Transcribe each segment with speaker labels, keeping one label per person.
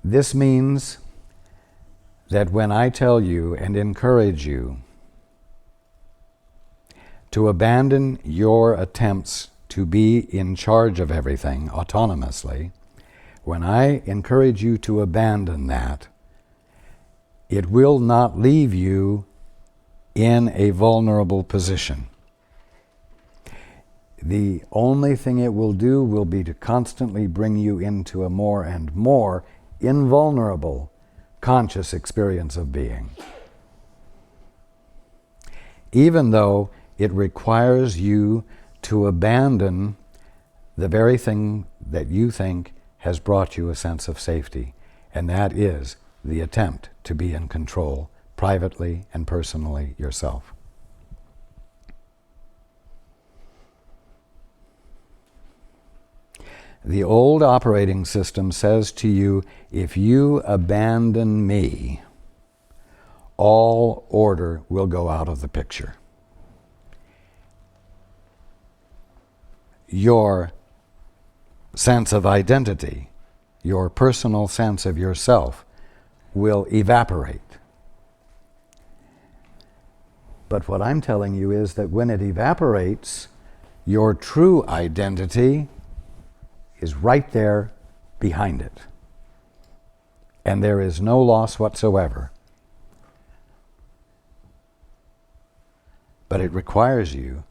Speaker 1: This means that when I tell you and encourage you to abandon your attempts to be in charge of everything autonomously, when I encourage you to abandon that, it will not leave you in a vulnerable position. The only thing it will do will be to constantly bring you into a more and more invulnerable conscious experience of being. Even though it requires you to abandon the very thing that you think has brought you a sense of safety, and that is the attempt to be in control privately and personally yourself. The old operating system says to you, if you abandon me, all order will go out of the picture. Your sense of identity, your personal sense of yourself, will evaporate. But what I'm telling you is that when it evaporates, your true identity is right there behind it. And there is no loss whatsoever. But it requires you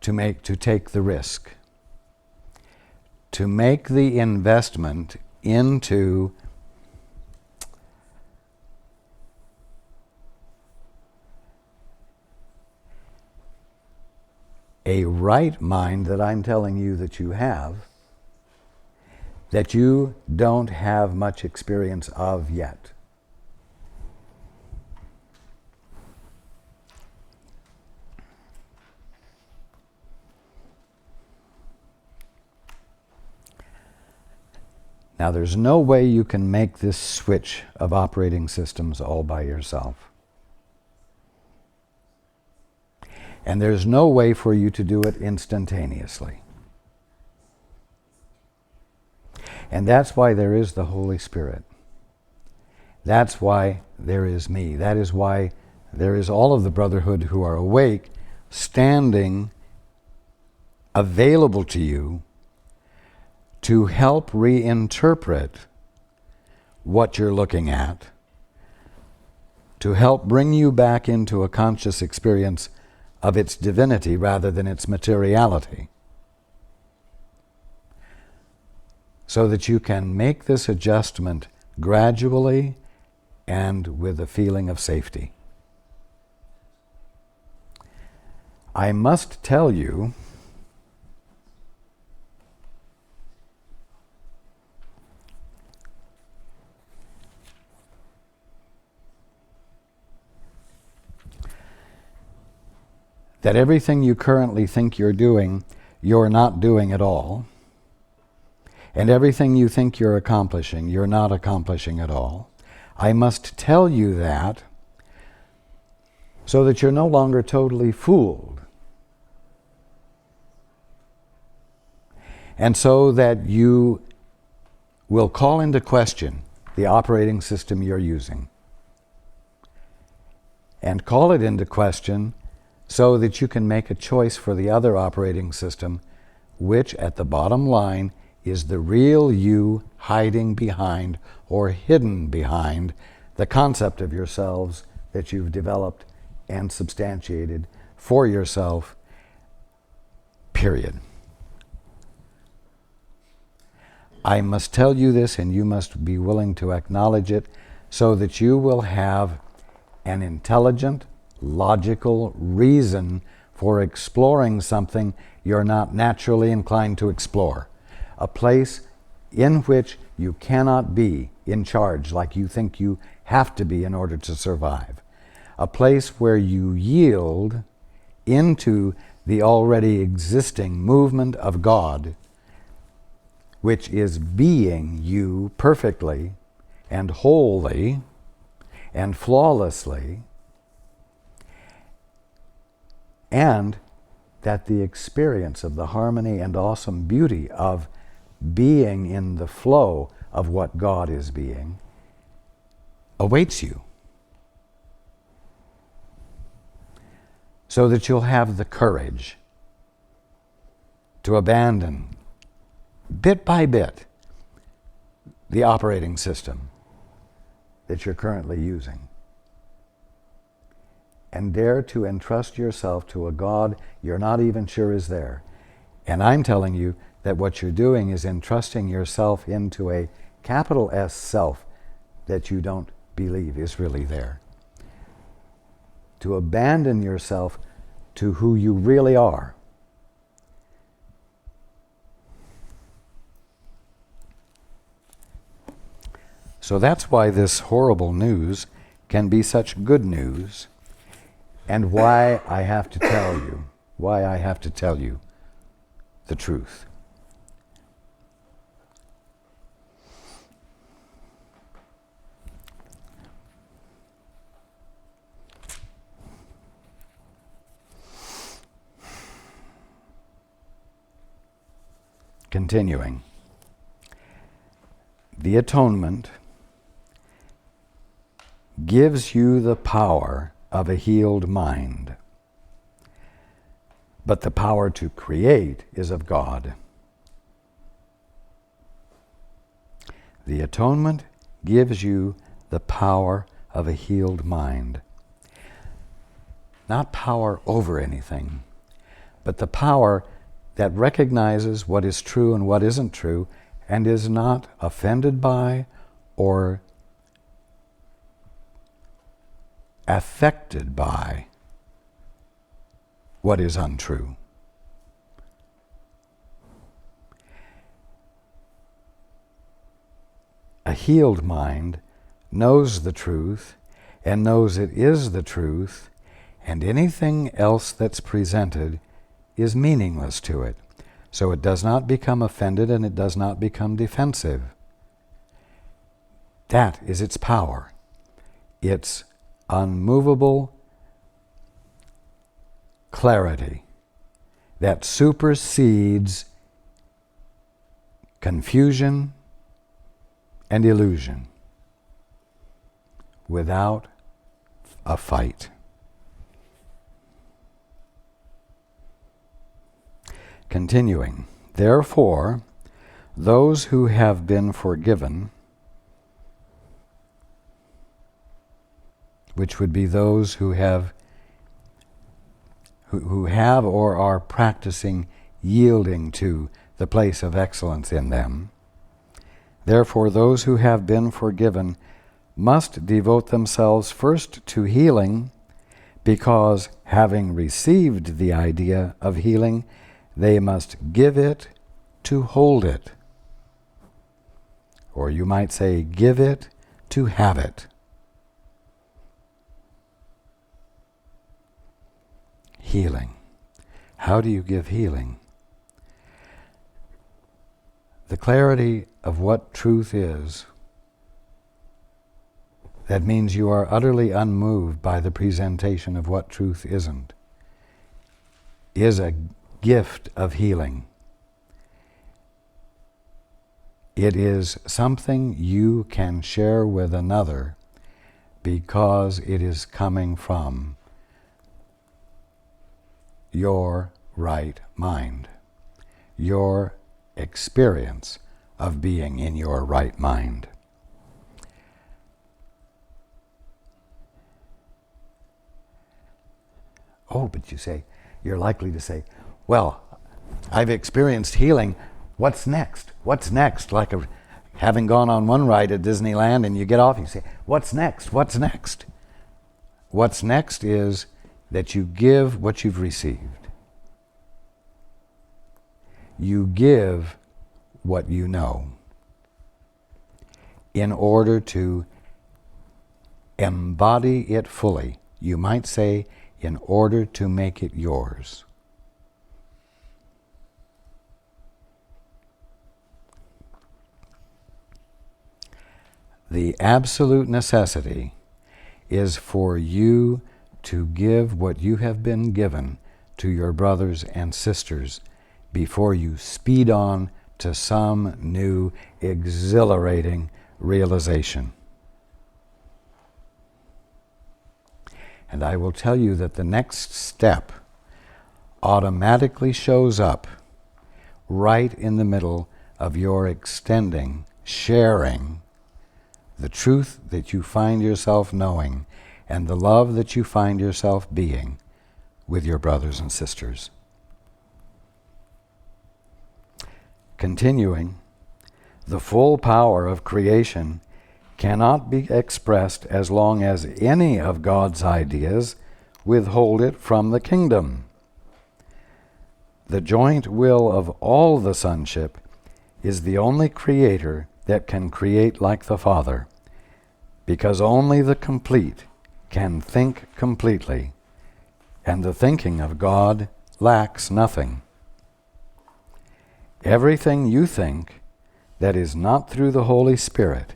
Speaker 1: to take the risk, to make the investment into a right mind that I'm telling you that you have, that you don't have much experience of yet. Now, there's no way you can make this switch of operating systems all by yourself. And there's no way for you to do it instantaneously. And that's why there is the Holy Spirit. That's why there is me. That is why there is all of the brotherhood who are awake, standing, available to you to help reinterpret what you're looking at, to help bring you back into a conscious experience of its divinity rather than its materiality, so that you can make this adjustment gradually and with a feeling of safety. I must tell you that everything you currently think you're doing, you're not doing at all. And everything you think you're accomplishing, you're not accomplishing at all. I must tell you that so that you're no longer totally fooled. And so that you will call into question the operating system you're using. And call it into question so that you can make a choice for the other operating system, which at the bottom line is the real you hiding behind or hidden behind the concept of yourselves that you've developed and substantiated for yourself, period. I must tell you this, and you must be willing to acknowledge it, so that you will have an intelligent, logical reason for exploring something you're not naturally inclined to explore. A place in which you cannot be in charge like you think you have to be in order to survive. A place where you yield into the already existing movement of God, which is being you perfectly and wholly and flawlessly, and that the experience of the harmony and awesome beauty of being in the flow of what God is being awaits you, so that you'll have the courage to abandon, bit by bit, the operating system that you're currently using, and dare to entrust yourself to a God you're not even sure is there. And I'm telling you that what you're doing is entrusting yourself into a capital S self that you don't believe is really there. To abandon yourself to who you really are. So that's why this horrible news can be such good news, and why I have to tell you the truth. Continuing. The atonement gives you the power of a healed mind, but the power to create is of God. The atonement gives you the power of a healed mind. Not power over anything, but the power that recognizes what is true and what isn't true, and is not offended by or affected by what is untrue. A healed mind knows the truth and knows it is the truth, and anything else that's presented is meaningless to it. So it does not become offended and it does not become defensive. That is its power. Its unmovable clarity that supersedes confusion and illusion without a fight. Continuing, therefore, those who have been forgiven, which would be those who have or are practicing yielding to the place of excellence in them. Therefore, those who have been forgiven must devote themselves first to healing, because having received the idea of healing, they must give it to hold it. Or you might say, give it to have it. Healing. How do you give healing? The clarity of what truth is, that means you are utterly unmoved by the presentation of what truth isn't, is a gift of healing. It is something you can share with another because it is coming from your right mind, your experience of being in your right mind. Oh, but you're likely to say, well, I've experienced healing. What's next? What's next? Like having gone on one ride at Disneyland and you get off, you say, what's next? What's next? What's next is that you give what you've received. You give what you know in order to embody it fully. You might say, in order to make it yours. The absolute necessity is for you to give what you have been given to your brothers and sisters before you speed on to some new, exhilarating realization. And I will tell you that the next step automatically shows up right in the middle of your extending, sharing the truth that you find yourself knowing and the love that you find yourself being with your brothers and sisters. Continuing, the full power of creation cannot be expressed as long as any of God's ideas withhold it from the kingdom. The joint will of all the sonship is the only creator that can create like the Father, because only the complete can think completely, and the thinking of God lacks nothing. Everything you think that is not through the Holy Spirit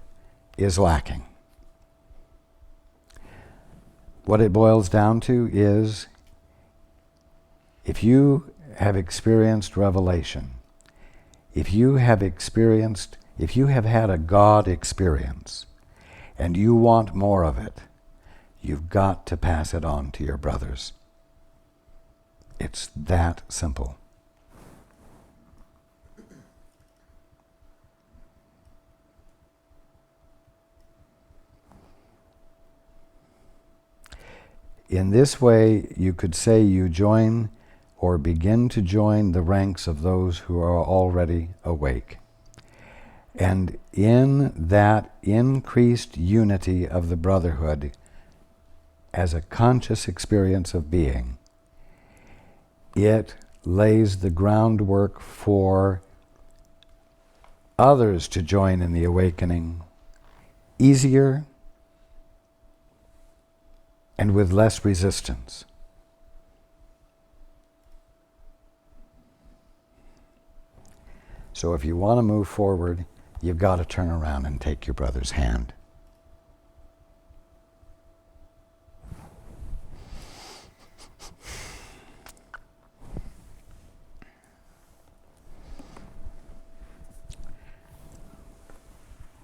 Speaker 1: is lacking. What it boils down to is, if you have experienced revelation, if you have had a God experience, and you want more of it, you've got to pass it on to your brothers. It's that simple. In this way, you could say you join or begin to join the ranks of those who are already awake. And in that increased unity of the brotherhood as a conscious experience of being, it lays the groundwork for others to join in the awakening easier and with less resistance. So if you want to move forward, you've got to turn around and take your brother's hand.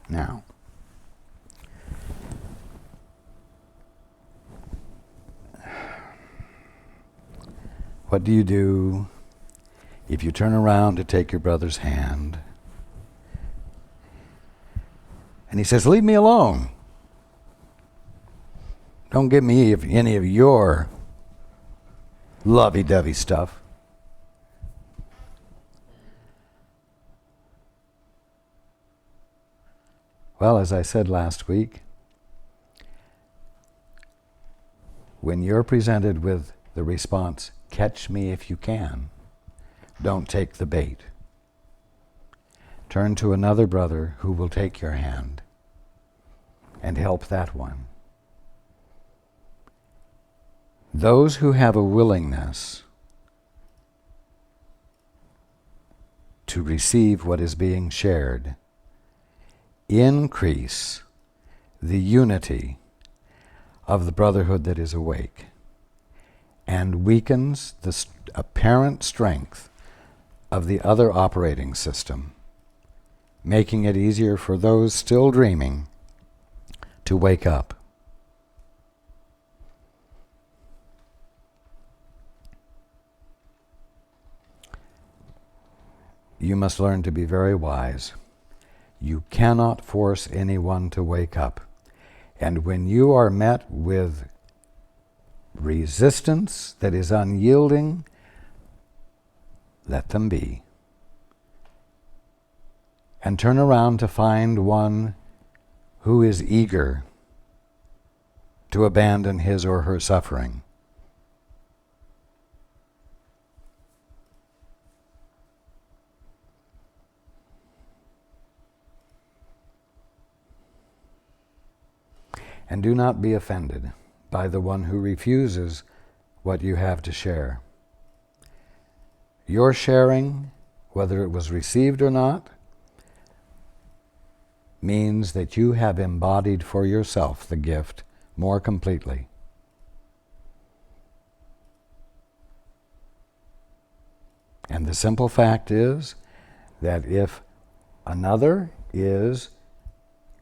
Speaker 1: Now, what do you do if you turn around to take your brother's hand and he says, "Leave me alone. Don't give me any of your lovey-dovey stuff"? Well, as I said last week, when you're presented with the response, "Catch me if you can," don't take the bait. Turn to another brother who will take your hand and help that one. Those who have a willingness to receive what is being shared increase the unity of the brotherhood that is awake and weakens the apparent strength of the other operating system, making it easier for those still dreaming to wake up. You must learn to be very wise. You cannot force anyone to wake up. And when you are met with resistance that is unyielding, let them be. And turn around to find one who is eager to abandon his or her suffering. And do not be offended by the one who refuses what you have to share. Your sharing, whether it was received or not, means that you have embodied for yourself the gift more completely. And the simple fact is that if another is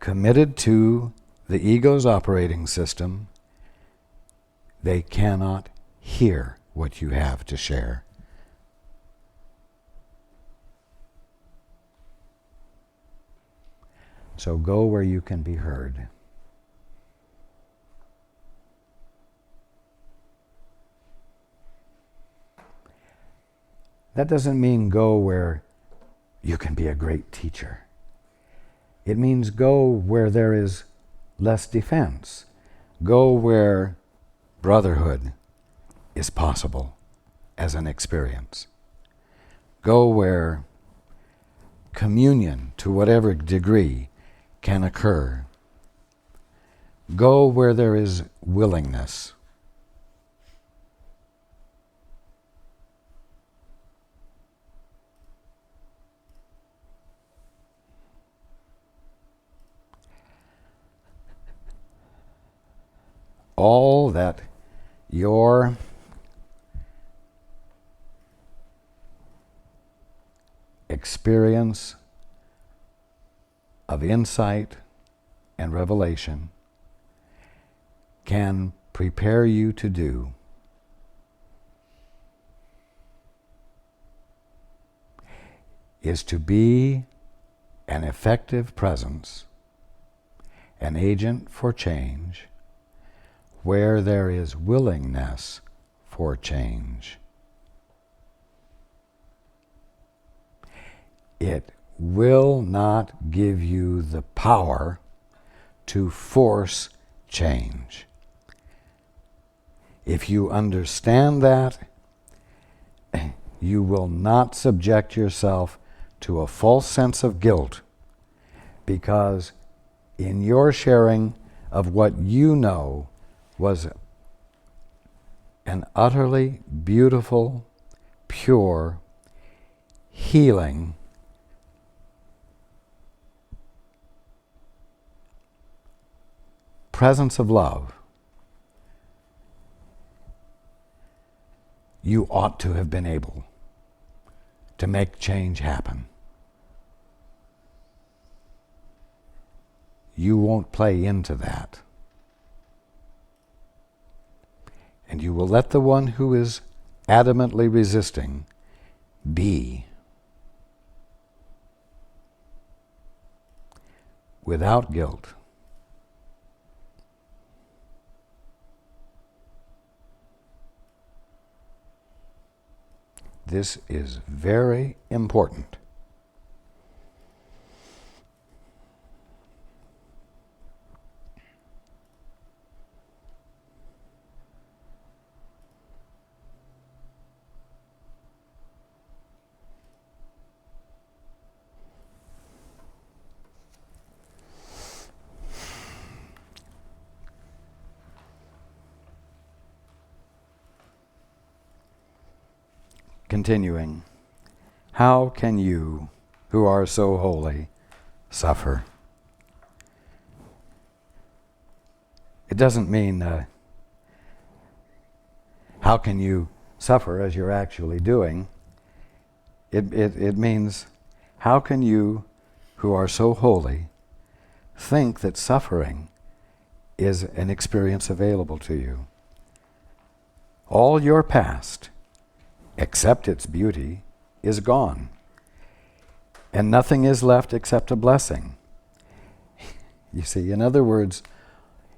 Speaker 1: committed to the ego's operating system, they cannot hear what you have to share. So go where you can be heard. That doesn't mean go where you can be a great teacher. It means go where there is less defense. Go where brotherhood is possible as an experience. Go where communion, to whatever degree, can occur. Go where there is willingness. All that your experience of insight and revelation can prepare you to do is to be an effective presence, an agent for change, where there is willingness for change. It will not give you the power to force change. If you understand that, you will not subject yourself to a false sense of guilt, because in your sharing of what you know was an utterly beautiful, pure, healing, presence of love, you ought to have been able to make change happen. You won't play into that. And you will let the one who is adamantly resisting be, without guilt. This is very important. Continuing, how can you, who are so holy, suffer? It doesn't mean how can you suffer as you're actually doing. It means how can you, who are so holy, think that suffering is an experience available to you? All your past, except its beauty, is gone, and nothing is left except a blessing. You see, in other words,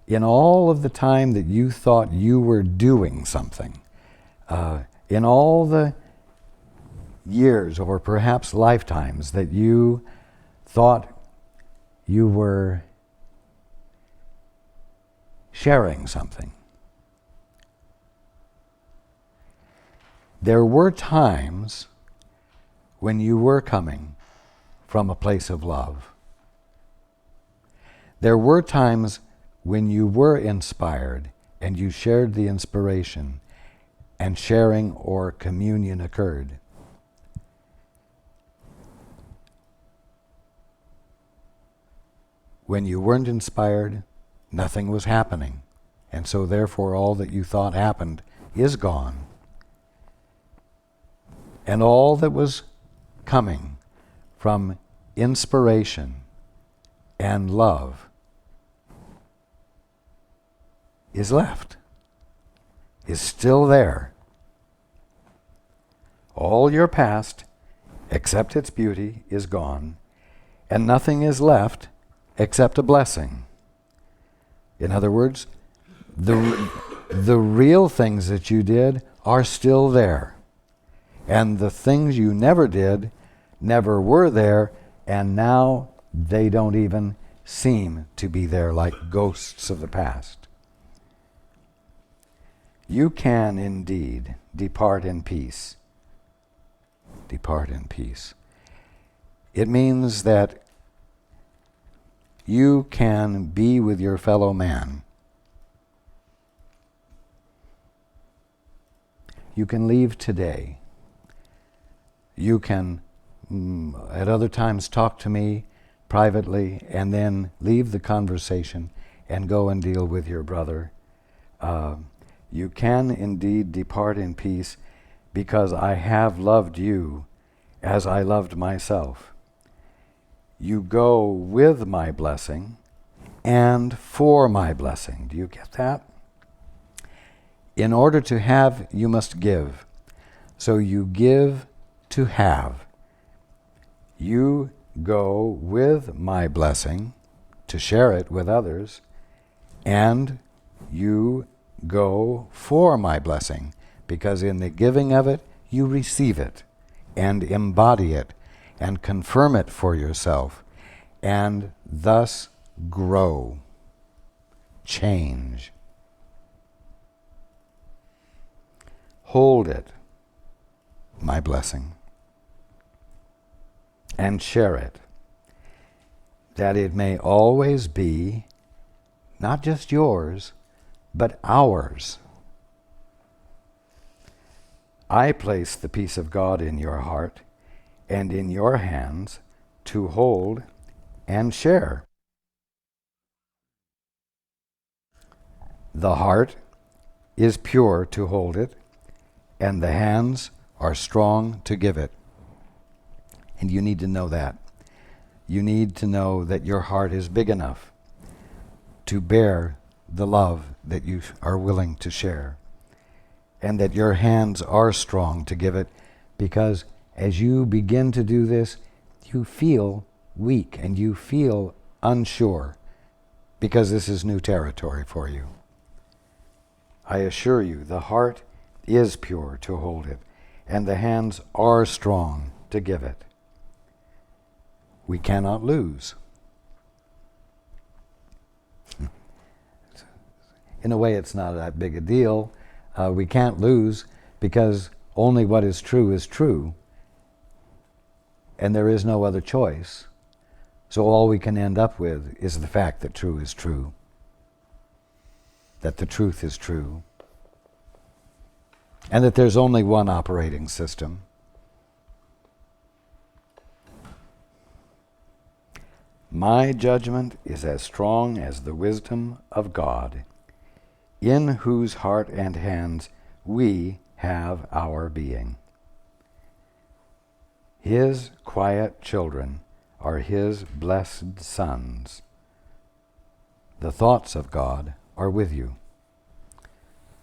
Speaker 1: in all of the time that you thought you were doing something, in all the years or perhaps lifetimes that you thought you were sharing something, there were times when you were coming from a place of love. There were times when you were inspired and you shared the inspiration and sharing or communion occurred. When you weren't inspired, nothing was happening, and so therefore all that you thought happened is gone. And all that was coming from inspiration and love is left, is still there. All your past, except its beauty, is gone, and nothing is left except a blessing. In other words, the real things that you did are still there, and the things you never did never were there, and now they don't even seem to be there, like ghosts of the past. You can indeed depart in peace. Depart in peace. It means that you can be with your fellow man. You can leave today. You can at other times talk to me privately and then leave the conversation and go and deal with your brother. You can indeed depart in peace because I have loved you as I loved myself. You go with my blessing and for my blessing. Do you get that? In order to have, you must give. So you give to have. You go with my blessing to share it with others, and you go for my blessing, because in the giving of it, you receive it and embody it and confirm it for yourself, and thus grow, change. Hold it, my blessing, and share it, that it may always be not just yours, but ours. I place the peace of God in your heart and in your hands to hold and share. The heart is pure to hold it, and the hands are strong to give it. And you need to know that. You need to know that your heart is big enough to bear the love that you are willing to share, and that your hands are strong to give it, because as you begin to do this, you feel weak and you feel unsure, because this is new territory for you. I assure you, the heart is pure to hold it, and the hands are strong to give it. We cannot lose. In a way, it's not that big a deal. We can't lose because only what is true, and there is no other choice. So all we can end up with is the fact that true is true, that the truth is true, and that there's only one operating system. My judgment is as strong as the wisdom of God, in whose heart and hands we have our being. His quiet children are His blessed sons. The thoughts of God are with you.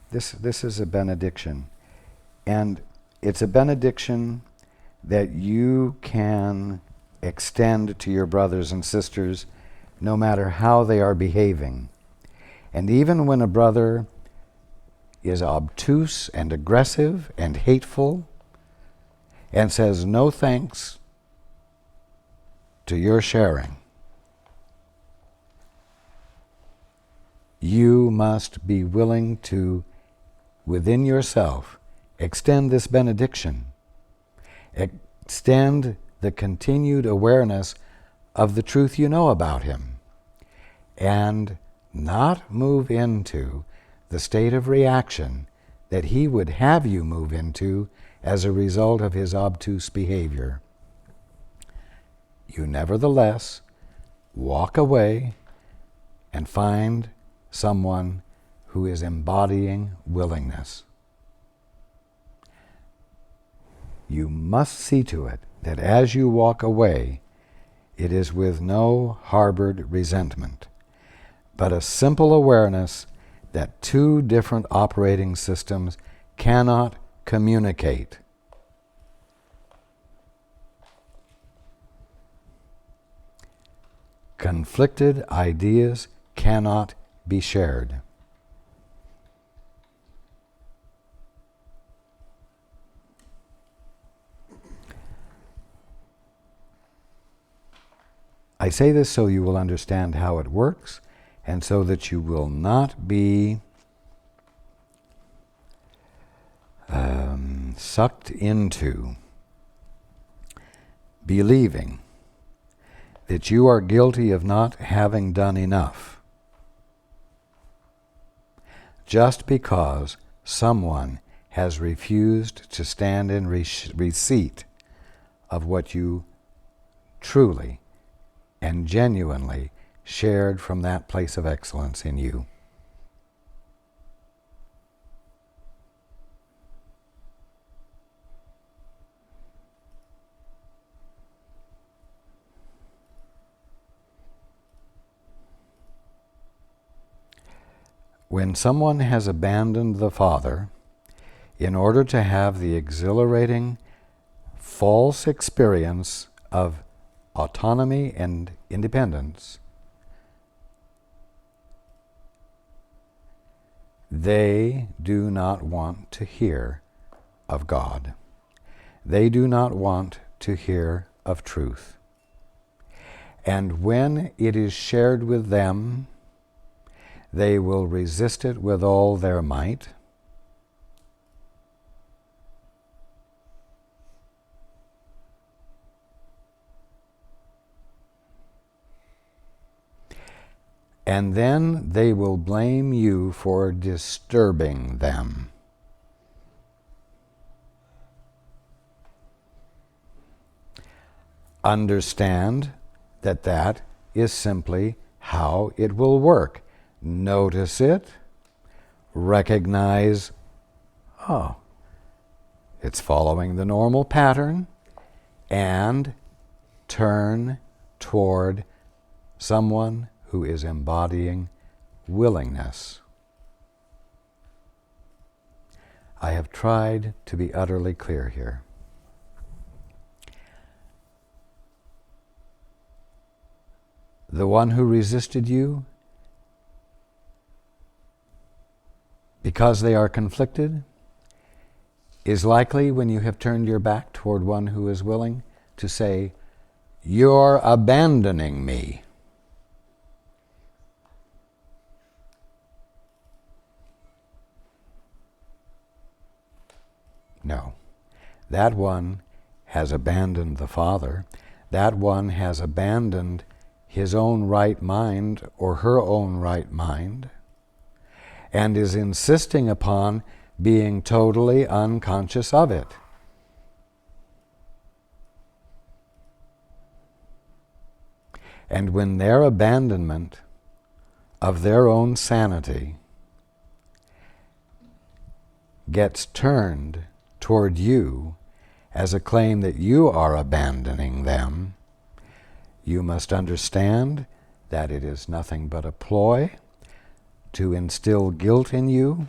Speaker 1: This is a benediction, and it's a benediction that you can extend to your brothers and sisters no matter how they are behaving. And even when a brother is obtuse and aggressive and hateful and says no thanks to your sharing, you must be willing to, within yourself, extend this benediction. Extend the continued awareness of the truth you know about him, and not move into the state of reaction that he would have you move into as a result of his obtuse behavior. You nevertheless walk away and find someone who is embodying willingness. You must see to it that as you walk away, it is with no harbored resentment, but a simple awareness that two different operating systems cannot communicate. Conflicted ideas cannot be shared. I say this so you will understand how it works, and so that you will not be sucked into believing that you are guilty of not having done enough just because someone has refused to stand in receipt of what you truly and genuinely shared from that place of excellence in you. When someone has abandoned the Father in order to have the exhilarating, false experience of autonomy and independence, they do not want to hear of God. They do not want to hear of truth. And when it is shared with them, they will resist it with all their might. And then they will blame you for disturbing them. Understand that that is simply how it will work. Notice it, recognize, oh, it's following the normal pattern, and turn toward someone who is embodying willingness. I have tried to be utterly clear here. The one who resisted you, because they are conflicted, is likely, when you have turned your back toward one who is willing, to say, "You're abandoning me." No. That one has abandoned the Father. That one has abandoned his own right mind or her own right mind, and is insisting upon being totally unconscious of it. And when their abandonment of their own sanity gets turned toward you as a claim that you are abandoning them, you must understand that it is nothing but a ploy to instill guilt in you,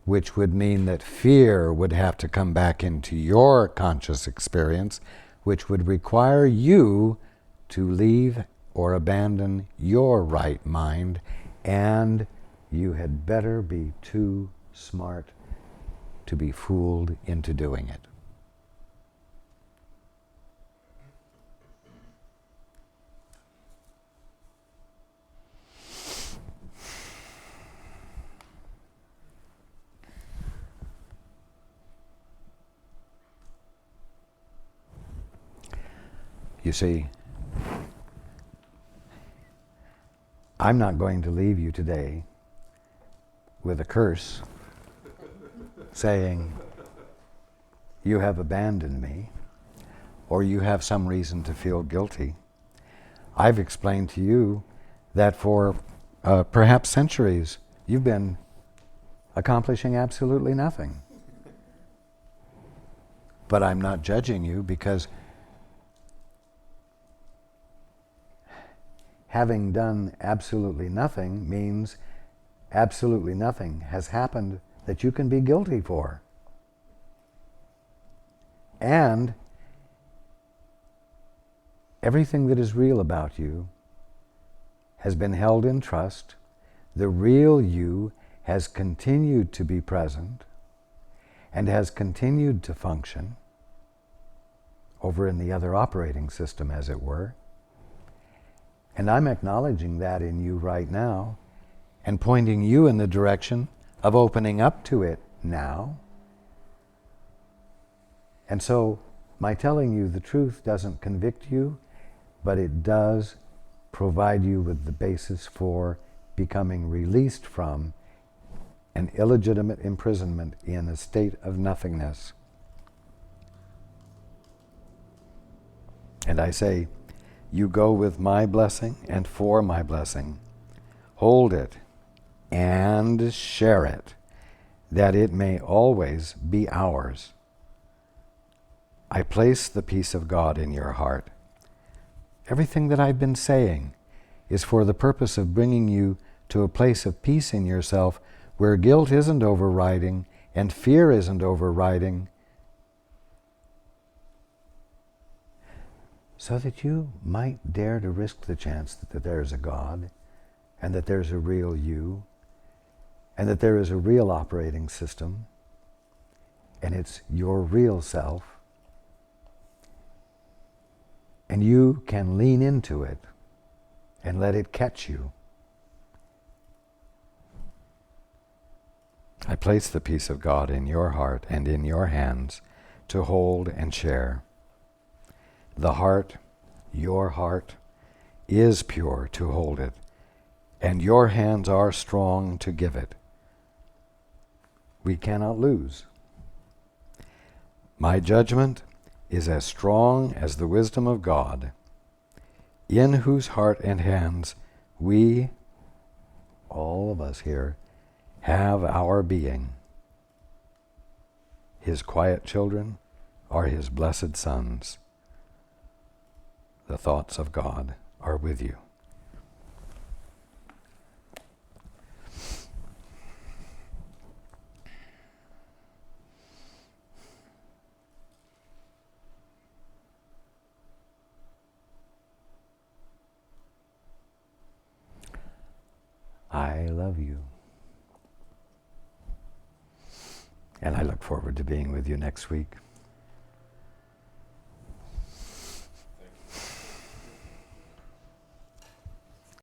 Speaker 1: which would mean that fear would have to come back into your conscious experience, which would require you to leave or abandon your right mind, and you had better be too smart to be fooled into doing it. You see, I'm not going to leave you today with a curse saying, "You have abandoned me," or "You have some reason to feel guilty." I've explained to you that for perhaps centuries, you've been accomplishing absolutely nothing. But I'm not judging you, because having done absolutely nothing means absolutely nothing has happened that you can be guilty for. And everything that is real about you has been held in trust. The real you has continued to be present and has continued to function over in the other operating system, as it were. And I'm acknowledging that in you right now and pointing you in the direction of opening up to it now. And so my telling you the truth doesn't convict you, but it does provide you with the basis for becoming released from an illegitimate imprisonment in a state of nothingness. And I say, you go with my blessing and for my blessing. Hold it and share it, that it may always be ours. I place the peace of God in your heart. Everything that I've been saying is for the purpose of bringing you to a place of peace in yourself where guilt isn't overriding and fear isn't overriding, so that you might dare to risk the chance that there's a God and that there's a real you and that there is a real operating system and it's your real self. And you can lean into it and let it catch you. I place the peace of God in your heart and in your hands to hold and share. The heart, your heart, is pure to hold it, and your hands are strong to give it. We cannot lose. My judgment is as strong as the wisdom of God, in whose heart and hands we, all of us here, have our being. His quiet children are his blessed sons. The thoughts of God are with you. I love you. And I look forward to being with you next week.